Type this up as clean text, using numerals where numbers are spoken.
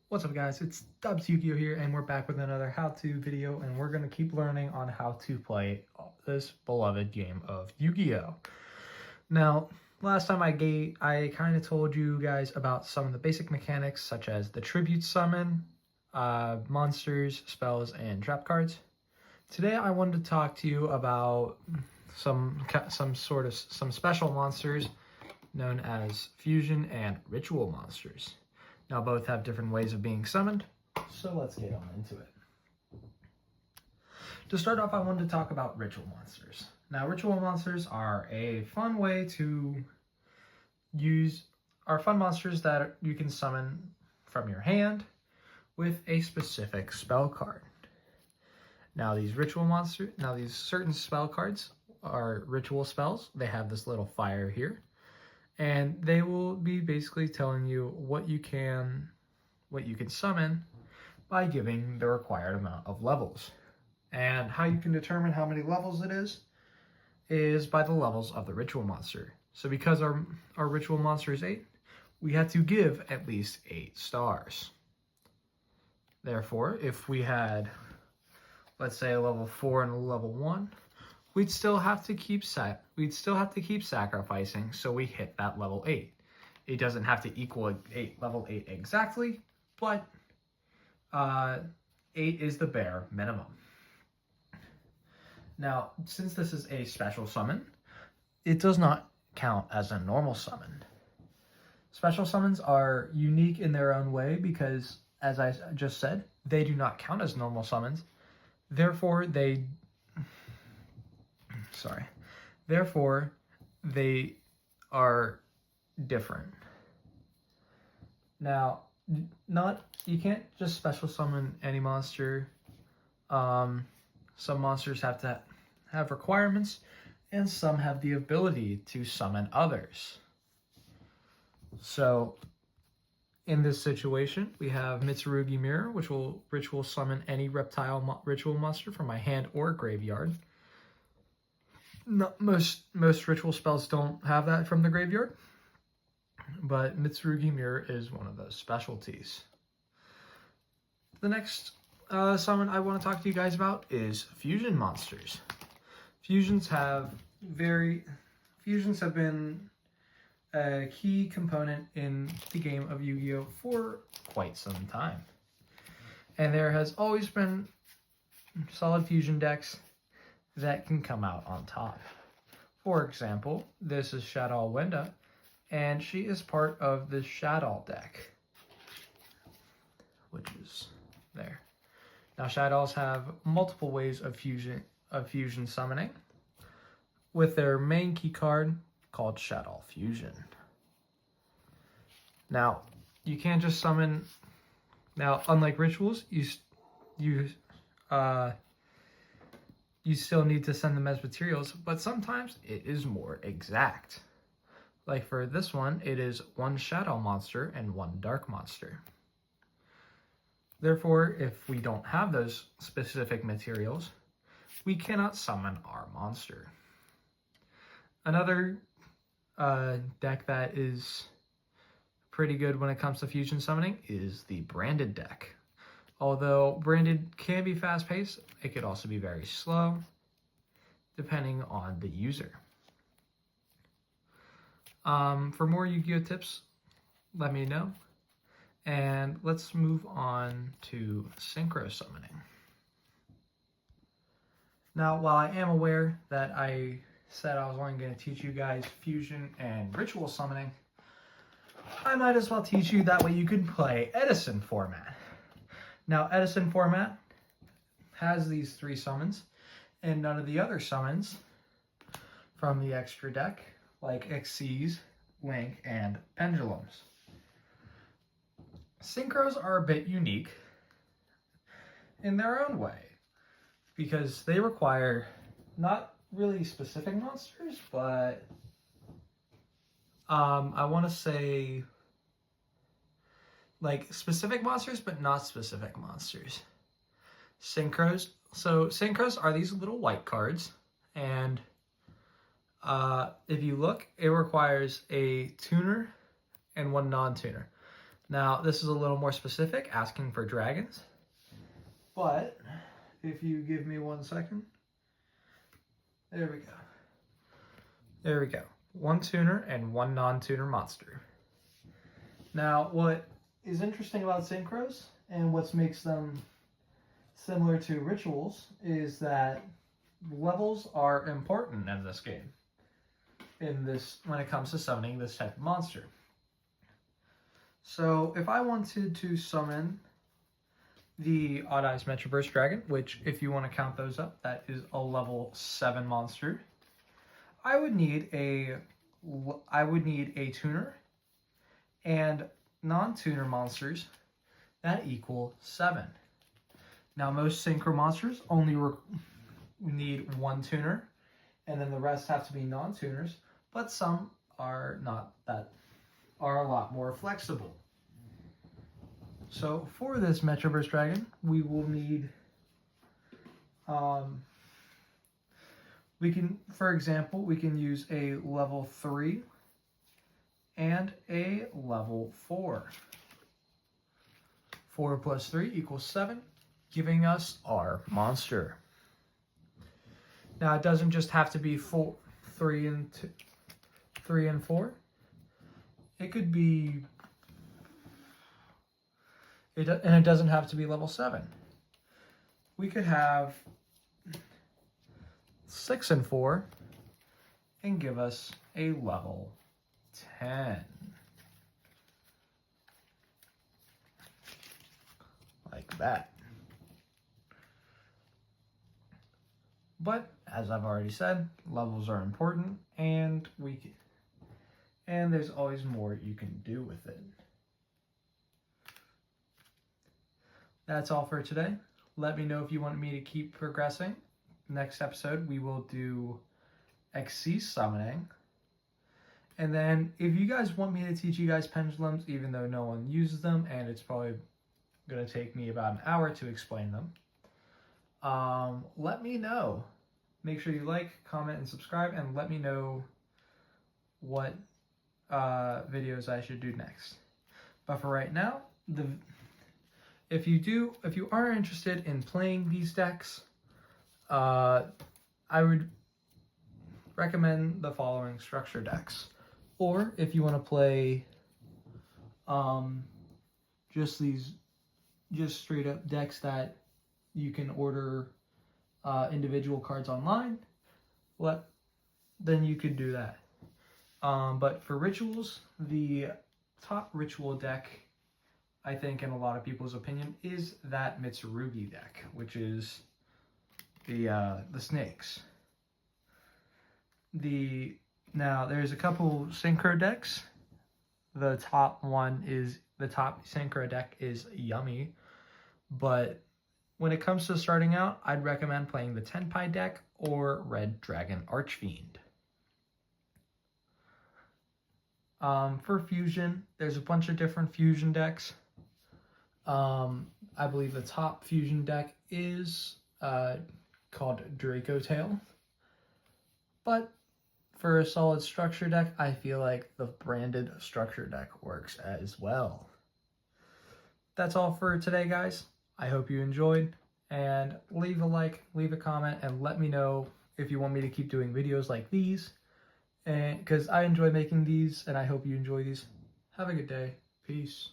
What's up guys, it's YuGiOh here and we're back with another how-to video and we're going to keep learning on how to play this beloved game of Yu-Gi-Oh! Now, last time I kind of told you guys about some of the basic mechanics such as the tribute summon, monsters, spells, and trap cards. Today I wanted to talk to you about some special monsters known as fusion and ritual monsters. Now both have different ways of being summoned, so let's get on into it. To start off, I wanted to talk about ritual monsters. Now ritual monsters are a fun way to fun monsters that you can summon from your hand with a specific spell card. Now these certain spell cards are ritual spells. They have this little fire here. And they will be basically telling you what you can summon by giving the required amount of levels. And how you can determine how many levels it is by the levels of the ritual monster. So because our ritual monster is 8, we have to give at least 8 stars. Therefore, if we had, let's say, a level 4 and a level 1, we'd still have to keep sacrificing so we hit that level 8. It doesn't have to equal level 8 exactly, but 8 is the bare minimum. Now, since this is a special summon, it does not count as a normal summon. Special summons are unique in their own way because, as I just said, they do not count as normal summons. Therefore, they are different. Now, you can't just special summon any monster. Some monsters have to have requirements, and some have the ability to summon others. So, in this situation, we have Mitsurugi Mirror, which will ritual summon any reptile ritual monster from my hand or graveyard. Most ritual spells don't have that from the graveyard, but Mitsurugi Mirror is one of those specialties. The next summon I want to talk to you guys about is fusion monsters. Fusions have been a key component in the game of Yu-Gi-Oh! For quite some time. And there has always been solid fusion decks that can come out on top. For example, this is Shadow Wenda, and she is part of the Shadow deck, which is there. Now Shadows have multiple ways of fusion summoning, with their main key card called Shadow Fusion. Now, you can't just summon. Now, unlike rituals, you still need to send them as materials, but sometimes it is more exact. Like for this one, it is 1 shadow monster and 1 dark monster. Therefore, if we don't have those specific materials, we cannot summon our monster. Another deck that is pretty good when it comes to fusion summoning is the branded deck. Although branded can be fast-paced, it could also be very slow, depending on the user. For more Yu-Gi-Oh! Tips, let me know. And let's move on to synchro summoning. Now, while I am aware that I said I was only going to teach you guys fusion and ritual summoning, I might as well teach you that way you can play Edison format. Now, Edison format has these 3 summons, and none of the other summons from the extra deck, like Xyz, Link, and Pendulums. Synchros are a bit unique in their own way, because they require not really specific monsters, but I want to say like specific monsters, but not specific monsters. Synchros. So synchros are these little white cards, and if you look, it requires a tuner and 1 non-tuner. Now, this is a little more specific, asking for dragons. But if you give me 1 second. There we go. There we go. 1 tuner and 1 non-tuner monster. Now, what is interesting about synchros and what makes them similar to rituals is that levels are important in this game. When it comes to summoning this type of monster. So if I wanted to summon the Odd Eyes Metroverse Dragon, which if you want to count those up, that is a level 7 monster, I would need a tuner and non-tuner monsters that equal 7. Now most synchro monsters only need 1 tuner, and then the rest have to be non-tuners, but some are a lot more flexible. So for this Metroverse Dragon, we will need, for example, we can use a level 3 and a level 4. 4 plus 3 equals 7, giving us our monster. Now it doesn't just have to be 3 and 4. It could be, and it doesn't have to be level 7. We could have 6 and 4 and give us a level 10. Like that. But as I've already said, levels are important, and there's always more you can do with it. That's all for today. Let me know if you want me to keep progressing. Next episode, we will do XC summoning. And then if you guys want me to teach you guys pendulums, even though no one uses them, and it's probably going to take me about an hour to explain them, let me know. Make sure you like, comment, and subscribe, and let me know what videos I should do next. But for right now, if you are interested in playing these decks, I would recommend the following structure decks. Or if you want to play just straight up decks that you can order individual cards online, then you could do that. But for rituals, the top ritual deck, I think in a lot of people's opinion, is that Mitsurugi deck, which is the snakes. Now there's a couple synchro decks. The top synchro deck is Yummy, but when it comes to starting out, I'd recommend playing the Tenpai deck or Red Dragon Archfiend. For Fusion, there's a bunch of different Fusion decks. I believe the top Fusion deck is called Draco Tail. But for a solid structure deck, I feel like the branded structure deck works as well. That's all for today, guys. I hope you enjoyed, and leave a like, leave a comment, and let me know if you want me to keep doing videos like these, and because I enjoy making these, and I hope you enjoy these. Have a good day. Peace.